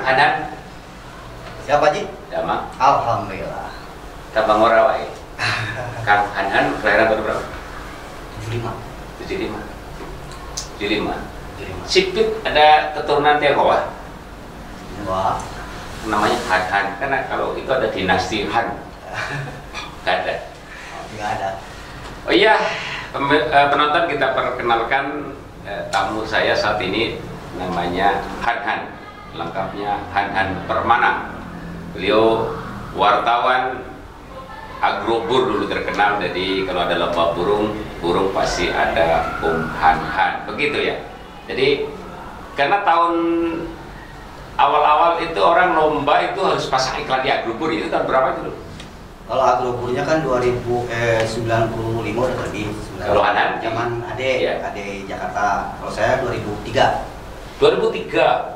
Hanan. Siapa Ji? Dama. Alhamdulillah. Tabang Warawai. Kang Hanan kelahiran tahun berapa? 75. 75. 75. 75. Sipit ada keturunan Tionghoa. Wah. Namanya Han. Karena kalau itu ada dinasti Han. Gak ada. Nggak ada. Oh iya, penonton kita perkenalkan tamu saya saat ini namanya Han. Lengkapnya Han Permana. Beliau wartawan agrobur dulu terkenal, jadi kalau ada lomba burung pasti ada Han. Begitu ya. Jadi karena tahun awal-awal itu orang lomba itu harus pasang iklan di agrobur, itu tahun berapa itu? Kalau agroburnya kan 95 udah lebih. Kalau Hanan? Zaman Ade, Iya. Ade Jakarta. Kalau saya 2003. 2003.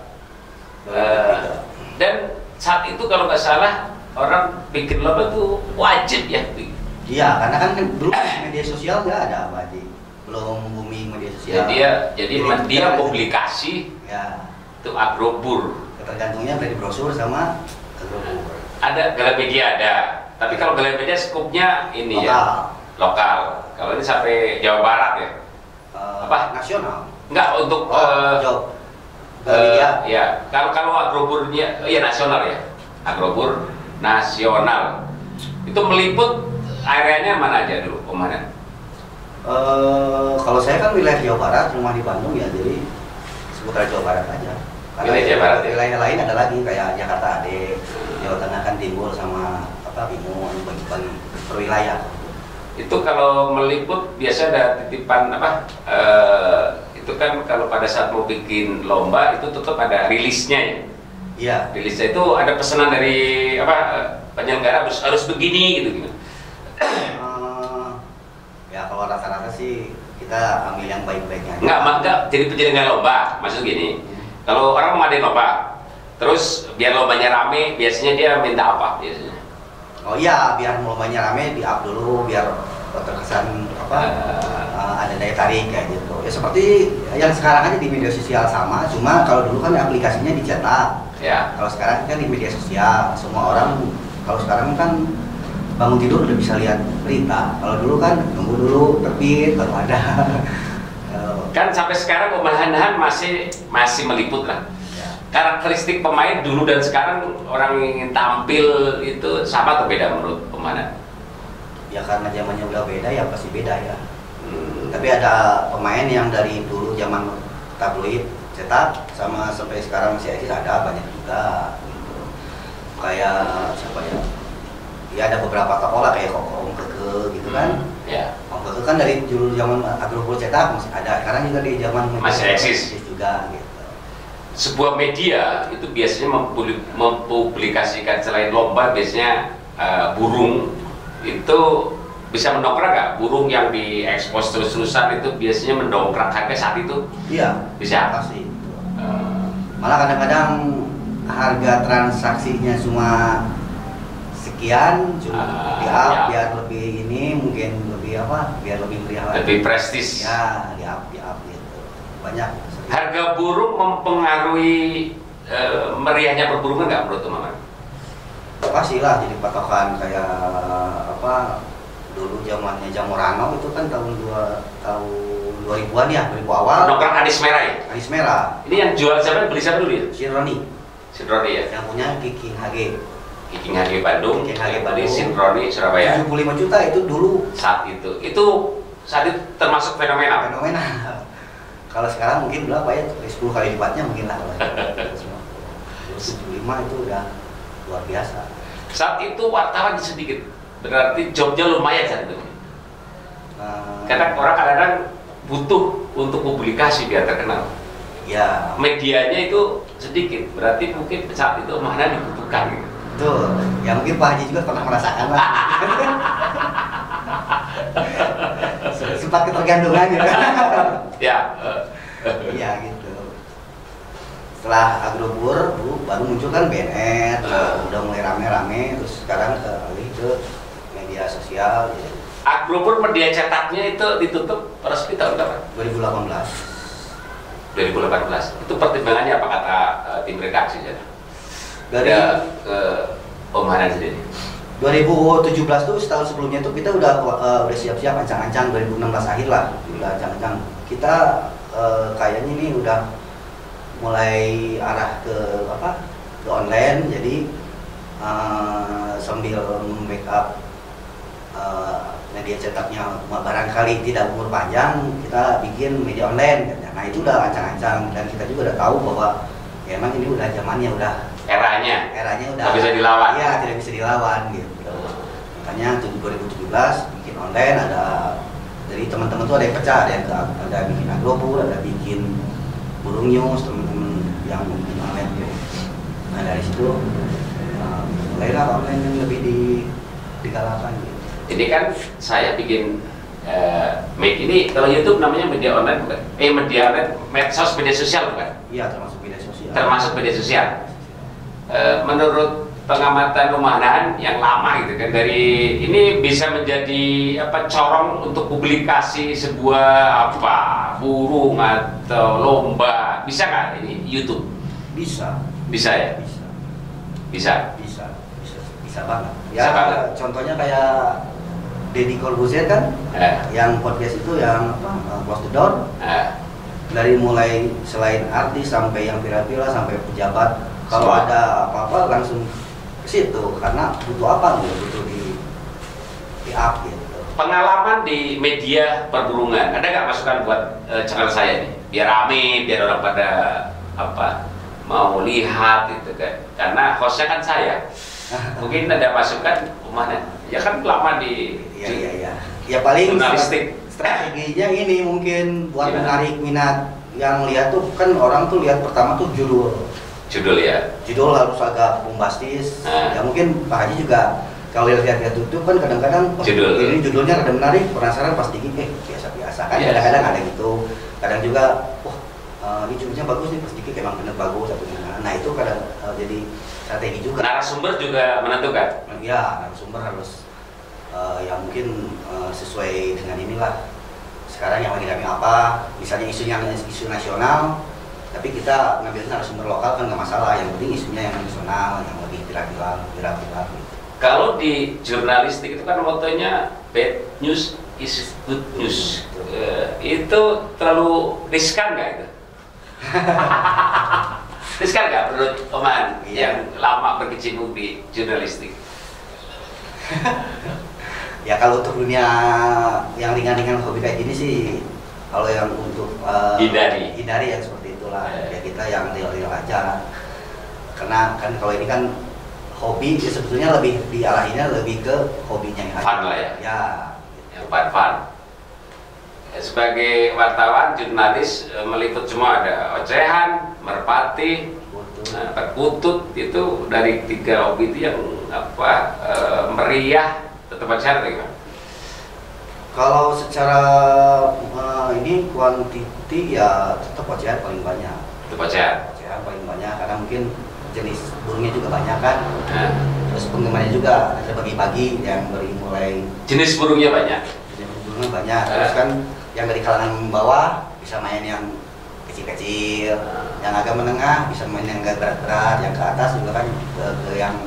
2003. Dan saat itu kalau nggak salah orang bikin lomba itu wajib ya. Iya, karena kan dulu media sosial nggak ada Pak Haji. Belum booming media sosial. Jadi dia publikasi Ya, itu agrobur. ketergantungnya dari brosur sama agrobur. Ada Galamedia ada, tapi kalau Galamedia skupnya ini Lokal. ya lokal. Kalau ini sampai Jawa Barat ya. Apa? Nasional. Enggak untuk Job. Galamedia. ya. Kalau agroburnya ya nasional ya. Agrobur nasional. Itu meliput areanya mana aja dulu, Komandan? Kalau saya kan wilayah Jawa Barat, rumah di Bandung ya, jadi seputar Jawa Barat aja. Karena Wilayah Jawa Barat ya? wilayah lain ada lagi kayak Jakarta Ade, Jawa Tengah kan timbul sama Bimo, bagi-bagi perwilayah. Itu kalau meliput biasa ada titipan apa? Itu kan kalau pada saat mau bikin lomba itu tetap ada rilisnya ya. Iya. Rilisnya itu ada pesanan dari apa penyelenggara harus begini gitu. Ya kalau rata-rata sih kita ambil yang baik-baiknya. Enggak, jadi penyelenggara lomba. Maksud gini, kalau orang mau ngadain lomba, terus biar lombanya rame, biasanya dia minta apa biasanya? Oh iya, biar lombanya rame di-up dulu, biar terkesan ada daya tarik kayak gitu. Ya seperti yang sekarang aja di media sosial sama, cuma kalau dulu kan aplikasinya dicetak. Ya. Kalau sekarang kan di media sosial, semua orang kalau sekarang kan bangun tidur udah bisa lihat berita. Kalau dulu kan nunggu dulu terbit baru ada. Kan sampai sekarang pemahaman masih meliput lah. Ya. Karakteristik pemain dulu dan sekarang orang ingin tampil itu sama atau beda menurut pemain? Ya karena zamannya udah beda ya pasti beda ya. Tapi ada pemain yang dari dulu zaman tabloid cetak sama sampai sekarang masih eksis ada banyak juga. Gitu. Kayak siapa ya? Ya ada beberapa tokoh lah kayak Om Keke gitu kan. Ya. Om Keke kan dari dulu zaman agrobur cetak masih ada. Sekarang juga di zaman Masih eksis juga gitu. Sebuah media itu biasanya mempublikasikan selain lomba biasanya burung itu bisa mendongkrak nggak? Burung yang diekspos terus-terusan itu biasanya mendongkrak harga saat itu? Iya, Bisa. pasti. Malah kadang-kadang harga transaksinya cuma sekian, cuma di-up ya. biar lebih ini, mungkin lebih apa? Biar lebih meriah lagi. Lebih prestis. Ya, di-up gitu. Banyak. Harga burung mempengaruhi meriahnya perburungan nggak menurut teman-teman? Pastilah jadi patokan kayak apa? Dulu zamannya Jamorano itu kan tahun 2000-an ya, 2000 awal. Dongkrak Adis Merah ya? Anis Merah. Ini yang jual siapa? Beli siapa dulu ya? Sinroni Sinroni ya? yang punya Kiki HG. Kiking HG Bandung, Kiking HG di Bandung. Sinroni Surabaya. 75 juta itu dulu Saat itu termasuk fenomena. fenomena. Kalau sekarang mungkin berapa ya? 10 kali lipatnya mungkin lah. 75 itu udah luar biasa. Saat itu wartawan sedikit, berarti jobnya lumayan saat itu. Karena orang kadang-kadang butuh untuk publikasi biar terkenal. Ya, Medianya itu sedikit, berarti mungkin saat itu mana dibutuhkan. Gitu. betul. Ya mungkin Pak Haji juga pernah merasakan lah. Sempat ketergantungan gitu. Ya. Iya gitu. Setelah agrobur baru muncul kan BNN, udah mulai rame-rame, terus sekarang alih ke media sosial. Ya. Agrobur media cetaknya itu ditutup resmi tahun berapa? 2018. 2018. Itu pertimbangannya apa kata tim redaksi? Dari ke Om Hanan sendiri. 2017 tuh setahun sebelumnya tuh kita udah siap-siap ancang-ancang 2016 akhir lah, udah ancang-ancang. Kita kayaknya ini udah mulai arah ke ke online, jadi sambil backup media cetaknya barangkali tidak umur panjang, kita bikin media online. Nah itu udah ancang-ancang, dan kita juga udah tahu bahwa ya emang ini udah zamannya, udah eranya udah tidak bisa dilawan. Iya, tidak bisa dilawan gitu. Makanya 2017 bikin online, ada dari teman-teman tuh ada yang pecah, ada bikin agrobur, ada bikin burung news, teman-teman yang bikin online gitu. Nah dari situ mulailah online yang lebih digalakan gitu. Jadi kan saya bikin ini kalau YouTube namanya media online bukan? Media online, medsos, media sosial bukan? Iya, termasuk media sosial. Termasuk media sosial. Menurut pengamatan Om Hanan yang lama gitu kan, dari ini bisa menjadi corong untuk publikasi sebuah burung atau lomba, bisa nggak ini YouTube? Bisa ya? Bisa banget Bisa ya. banget. Contohnya kayak Deddy Corbuzier kan, yang podcast itu yang Close the Door, dari mulai selain artis sampai yang viral-viral sampai pejabat, kalau ada apa-apa langsung ke situ, karena butuh butuh di up gitu. Pengalaman di media perburungan, ada nggak masukan buat channel saya nih, biar rame, biar orang pada mau lihat gitu kan, karena hostnya kan saya. Mungkin ada masukan mana? Ya kan lama di ya paling jurnalistik. Strateginya ini mungkin buat menarik minat yang lihat tuh, kan orang tuh lihat pertama tuh judul ya. Judul harus agak bombastis. Ya mungkin Pak Haji juga kalau lihat YouTube kan kadang-kadang ini judulnya ada menarik, penasaran, pas dikit biasa-biasa kan. Kadang-kadang ada gitu. Kadang juga ini judulnya bagus nih, pas dikit emang bener bagus atau gimana. Nah itu kadang jadi strategi juga. Narasumber juga menentukan. Ya, narasumber harus yang mungkin sesuai dengan inilah. Sekarang yang lagi rame apa, misalnya isu nasional, tapi kita ngambil narasumber lokal kan nggak masalah. Yang penting isunya yang nasional, yang lebih viral gitu. Kalau di jurnalistik itu kan motonya bad news is good news. Itu terlalu riskan nggak itu? Riskan nggak menurut Om Hanan yang lama berkecimpung di jurnalistik? Ya kalau untuk dunia yang ringan-ringan hobi kayak gini sih, kalau yang untuk hindari yang seperti itulah. Ya kita yang real aja, karena kan kalau ini kan hobi, ya sebetulnya lebih diarahinnya lebih ke hobinya yang fun lah ya. Yang fun. Sebagai wartawan, jurnalis meliput semua, ada ocehan, merpati, perkutut, itu dari 3 hobi itu yang meriah, tetap acara gimana? Kalau secara ini kuantiti ya tetap ocehan paling banyak. Ocehan paling banyak karena mungkin jenis burungnya juga banyak kan. Terus penggemarnya juga ada bagi-bagi yang dari mulai jenis burungnya banyak. Terus kan yang dari kalangan bawah bisa main yang kecil-kecil, yang agak menengah bisa main yang agak berat-berat, yang ke atas juga kan ke yang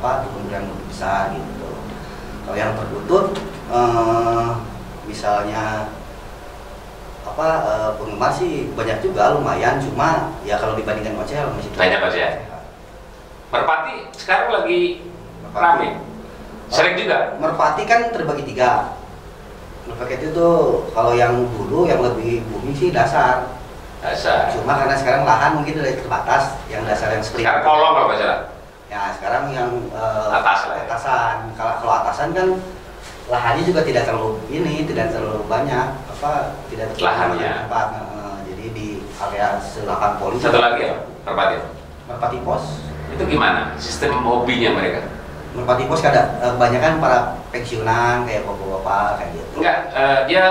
burung yang lebih besar gitu. Kalau yang perkutut misalnya penggemar sih banyak juga, lumayan, cuma ya kalau dibandingkan ocehan masih banyak ocehan. Merpati sekarang lagi rame. Sering juga. Merpati kan terbagi 3. Merpati itu kalau yang dulu yang lebih booming sih dasar. Cuma karena sekarang lahan mungkin udah terbatas, yang dasar yang seperti sekarang kolong kalau salah. Ya sekarang yang atasan. Kalau atasan kan lahannya juga tidak terlalu banyak, tidak terlalu lahannya. Tempat. Jadi di area selapan poli. Satu lagi ya, Merpati pos. Itu gimana sistem hobinya mereka? Merpati pos kebanyakan para pensiunan kayak bapak-bapak kayak gitu. Enggak, dia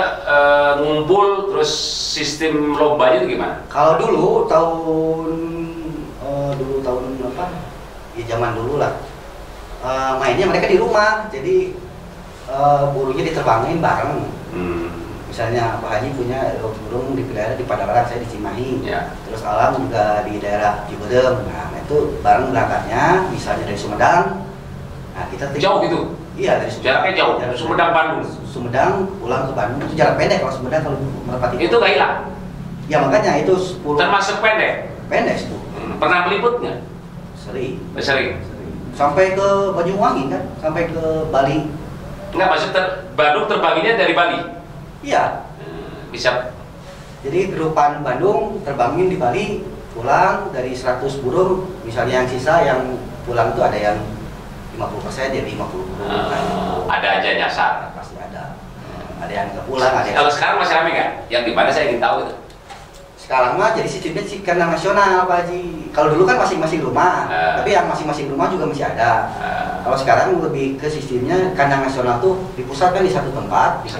ngumpul terus sistem lombanya itu gimana? Kalau dulu tahun ya zaman dulu lah, mainnya mereka di rumah, jadi burungnya diterbangin bareng. Misalnya Pak Haji punya burung di daerah di Padalarang, saya di Cimahi. Terus Alam juga di daerah Cibedem. Nah itu itu barang berangkatnya misalnya dari Sumedang. Nah, kita Jauh gitu? Iya, dari Sumedang. Jaraknya jauh, Sumedang Bandung. Sumedang pulang ke Bandung itu jarak pendek. Kalau Sumedang, kalau Merpati Itu nggak hilang? ya makanya itu 10 Termasuk pendek? pendek itu. Pernah meliput nggak? Sering. Sering. Sampai ke Banyuwangi kan, sampai ke Bali. Nggak, maksud Bandung terbanginnya dari Bali? Iya. Bisa. Jadi grupan Bandung terbangin di Bali, pulang dari 100 burung, misalnya yang sisa yang pulang itu ada yang 50% jadi 50 burung. Ada aja nyasar. Pasti ada. Ada yang nggak pulang, ada yang... Kalau sekarang masih ramai nggak? Yang di mana saya ingin tahu itu. Sekarang mah jadi sistemnya sih kandang nasional Pak Haji. Kalau dulu kan masing-masing rumah, tapi yang masing-masing rumah juga masih ada. Kalau sekarang lebih ke sistemnya kandang nasional tuh dipusatkan di satu tempat, di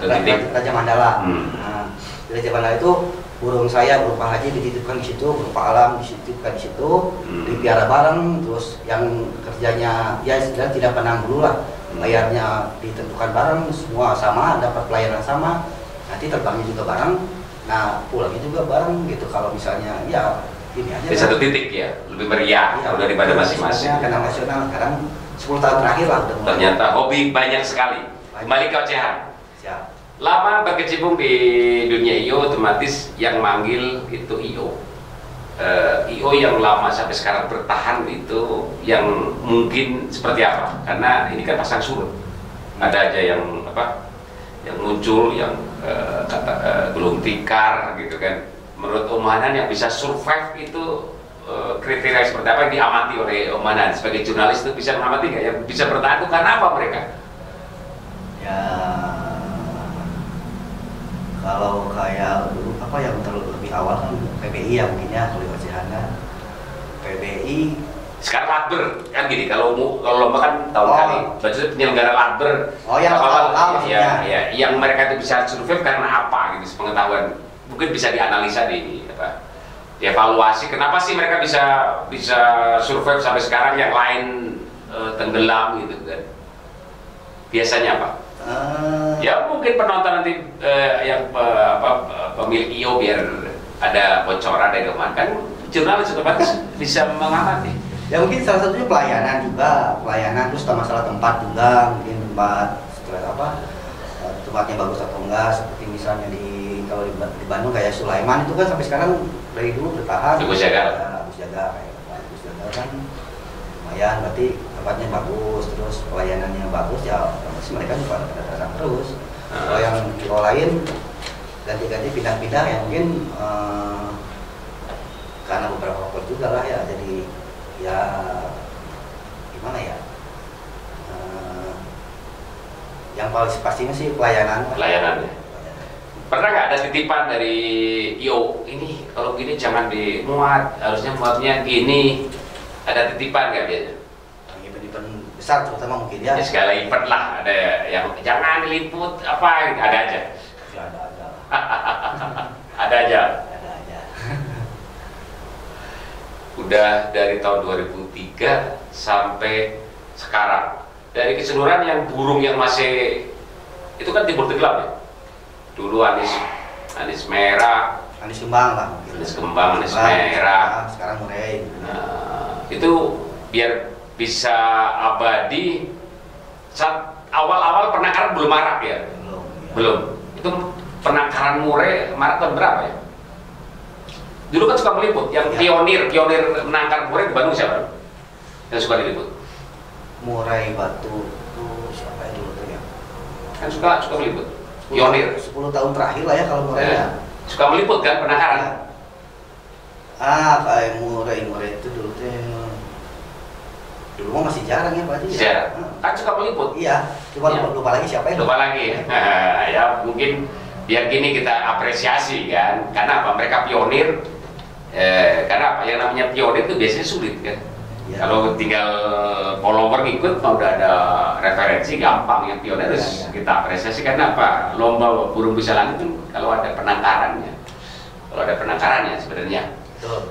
Raja Mandala. Nah, di Raja Mandala itu burung saya, burung Pak Haji dititipkan di situ, burung Pak Alam dititipkan di situ, dipiara bareng, terus yang kerjanya ya sudah tidak pandang dulu lah, bayarnya ditentukan bareng, semua sama, dapat pelayanan sama, nanti terbangnya juga bareng. Nah, pulangnya juga bareng gitu. Kalau misalnya ya ini aja di satu titik ya, lebih meriah kalau daripada masing-masing. Kandang nasional sekarang 10 tahun terakhir lah udah mulai. Ternyata hobi banyak sekali. Kembali ke ocehan. Siap. Lama berkecimpung di dunia IO, otomatis yang manggil itu IO. IO yang lama sampai sekarang bertahan itu yang mungkin seperti apa? Karena ini kan pasang surut. Ada aja yang apa? Yang muncul, yang gulung tikar gitu kan. Menurut Om Hanan yang bisa survive itu kriteria seperti apa yang diamati oleh Om Hanan sebagai jurnalis itu bisa mengamati nggak? Yang bisa bertahan itu karena apa mereka? Ya kalau kayak apa yang lebih awal kan PBI ya mungkin ya kalau di ocehan PBI. Sekarang Latber kan gini, kalau lomba kan tahun kali, maksudnya penyelenggara Latber. Yang awal ya, yang mereka itu bisa survive karena apa gitu, sepengetahuan mungkin bisa dianalisa di apa, dievaluasi kenapa sih mereka bisa survive sampai sekarang yang lain tenggelam gitu kan. Biasanya apa? Ya mungkin penonton nanti yang pemilik IO biar ada bocoran dari teman kan jurnalis otomatis bisa mengamati. Ya mungkin salah satunya pelayanan juga, terus masalah tempat juga, mungkin tempat tempatnya bagus atau enggak, seperti misalnya kalau di Bandung kayak Sulaiman itu kan sampai sekarang dari dulu bertahan. Bagus jaga. Bagus jaga kan lumayan, berarti tempatnya bagus, terus pelayanannya bagus ya, terus mereka juga datang terus. Kalau yang kilo lain ganti-ganti pindah-pindah ya mungkin karena beberapa faktor juga lah ya, jadi ya gimana ya, yang paling pastinya sih pelayanan ya. Pernah nggak ada titipan dari IO ini kalau gini jangan dimuat, harusnya muatnya gini, ada titipan nggak biasanya? Event besar terutama mungkin ya, segala event lah ada yang jangan diliput apa gitu, ada aja ya, ada aja udah dari tahun 2003 sampai sekarang, dari keseluruhan yang burung yang masih itu kan timur tenggelam ya, dulu anis merah, anis kembang lah mungkin. Anis kembang, anis merah, sekarang murai. Itu biar bisa abadi. Saat awal-awal penangkaran belum marak ya? Belum. Itu penangkaran murai marak tahun berapa ya? Dulu kan suka meliput, yang pionir menangkar murai di Bandung siapa? Yang suka diliput? Murai Batu itu siapa ya dulu tuh ya? Kan suka meliput. Pionir 10 tahun terakhir lah ya kalau murai ya. Suka meliput kan penangkaran? Kayak murai itu dulu tuh mah masih jarang ya Pak Haji. Jarang. Kan suka meliput. Iya. Cuma lupa lagi siapa ya? Lupa lagi. Ya mungkin biar gini kita apresiasi kan, karena apa? Mereka pionir. Karena apa? Yang namanya pionir itu biasanya sulit kan. Ya. Kalau tinggal follower ngikut, mau udah ada referensi gampang. Yang pionir harus kita apresiasi karena apa? Lomba burung bisa langit itu kalau ada penangkarannya, sebenarnya. Betul.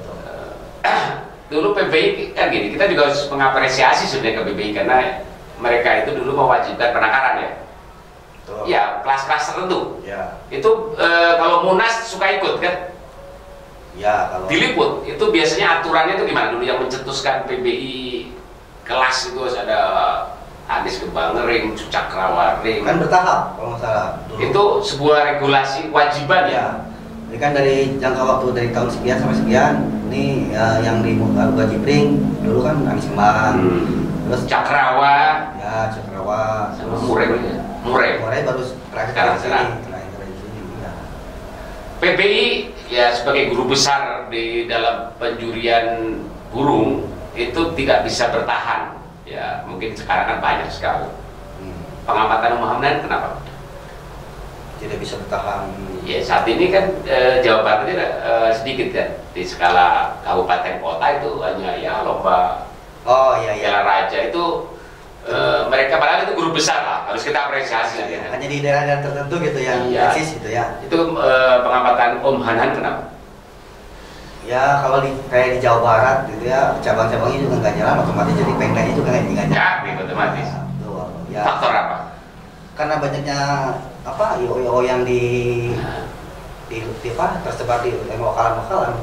Dulu PBI kan gini, kita juga harus mengapresiasi sebenarnya ke PBI karena mereka itu dulu mewajibkan penangkaran ya. Betul. Ya kelas-kelas tertentu. Ya. Itu kalau Munas suka ikut kan? Ya, kalau diliput itu biasanya aturannya itu gimana dulu yang mencetuskan PBI kelas itu ada Anies Kebangering, Cakrawaring kan bertahap kalau nggak salah. Dulu. Itu sebuah regulasi kewajiban ya. Ya, ini kan dari jangka waktu dari tahun sekian sampai sekian. Ini yang di Muka Jipring dulu kan Anies Kembang, terus Cakrawa, ya Cakrawa, sama Murai baru terakhir sekarang di sini. Ya. PBI ya sebagai guru besar di dalam penjurian burung itu tidak bisa bertahan. Ya mungkin sekarang kan banyak sekali. Pengamatan Muhammadan kenapa? Tidak bisa bertahan. Ya saat ini kan Jawa Barat itu sedikit kan di skala kabupaten kota itu hanya ya lomba Piala Raja itu mereka padahal itu guru besar lah, harus kita apresiasi ya. Hanya di daerah-daerah tertentu gitu yang eksis gitu ya. Itu pengamatan Om Hanan kenapa? Ya kalau kayak di Jawa Barat gitu ya, cabang-cabangnya juga nggak jalan, otomatis jadi pengdanya juga nggak jalan. Ya, otomatis. Ya. Faktor apa? Karena banyaknya apa IO yang di apa tersebar di lokalan-lokalan.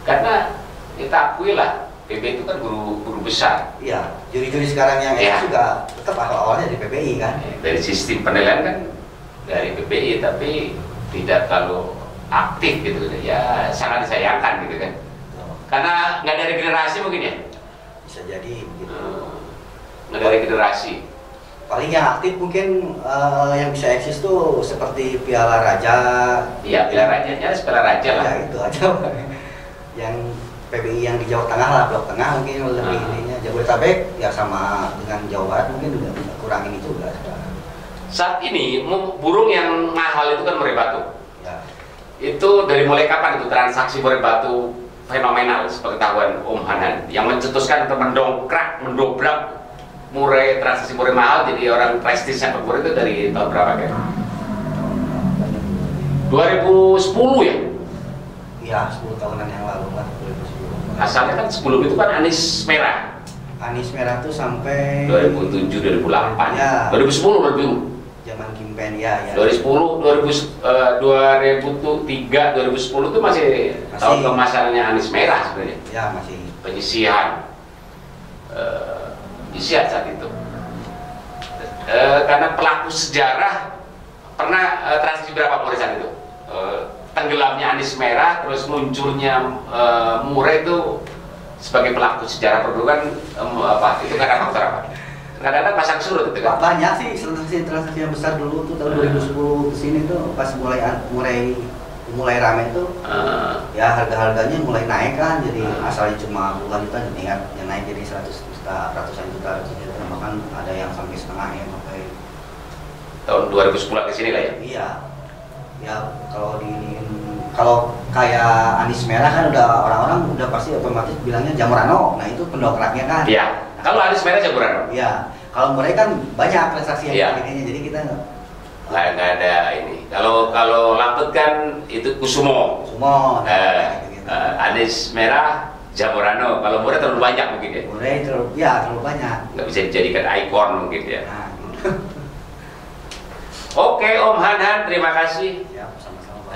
Karena kita akui lah, PBI itu kan guru besar. Iya, juri-juri sekarang yang juga tetap awalnya dari PBI kan. Dari sistem penilaian kan dari PBI, tapi tidak terlalu aktif gitu ya, sangat disayangkan gitu kan. Karena nggak dari generasi mungkin ya. Bisa jadi gitu. Nggak dari generasi. Paling yang aktif mungkin yang bisa eksis tuh seperti Piala Raja. Iya, Piala Rajanya Piala Raja lah. Ya itu aja. Yang PBI yang di Jawa Tengah lah, Blok Tengah mungkin lebih ininya. Jabodetabek ya sama dengan Jawa Barat mungkin juga kurang ini juga. Saat ini burung yang mahal itu kan murai batu. Ya. Itu dari mulai kapan itu transaksi murai batu fenomenal sepengetahuan Om Hanan yang mencetuskan untuk mendobrak transaksi murai mahal jadi orang prestis yang bermurai itu dari tahun berapa kan? 2010 ya? Iya, 10 tahunan yang lalu kan, 2010. Asalnya kan sebelum itu kan Anies Merah. Anies Merah tuh sampai 2007, 2008, ya. 2010 berarti. Zaman Kimpen ya. 2010, 2003, 2010 itu masih tahun kemasannya Anies Merah sebenarnya. Ya masih. Penyisihan saat itu. Karena pelaku sejarah pernah transaksi berapa Murisan itu? Tenggelamnya Anies Merah, terus munculnya Murai itu sebagai pelaku sejarah perburuan apa? Itu karena faktor apa? Kadang-kadang pasang surut itu kan? Banyak sih transaksi yang besar dulu tuh tahun 2010 kesini tuh pas mulai rame tuh ya harga-harganya mulai naik kan, jadi asalnya cuma puluhan juta yang naik jadi 100 juta, ratusan juta, bahkan ada yang sampai setengah ya sampai tahun 2010 ke sini lah ya. Iya. Ya kalau kayak Anies Merah kan udah orang-orang udah pasti otomatis bilangnya Jamurano. Nah, itu pendongkraknya kan. Iya. Kalau Anies Merah Jamurano. Iya. Kalau mereka kan banyak transaksi yang begini, jadi kita nggak ada ini. Kalau Lapet kan itu Kusumo. Anies Merah Jamurano. Kalau Murai terlalu banyak mungkin ya. Murai terlalu banyak. Nggak bisa dijadikan ikon mungkin ya. Nah, gitu. Oke Om Hanan, terima kasih. Ya, sama-sama.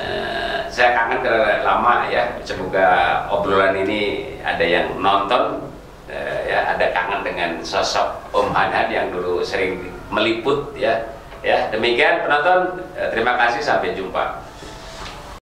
Saya kangen karena lama ya. Semoga obrolan ini ada yang nonton. Ya, ada kangen dengan sosok Om Hanan yang dulu sering meliput ya. Ya, demikian penonton. Terima kasih, sampai jumpa.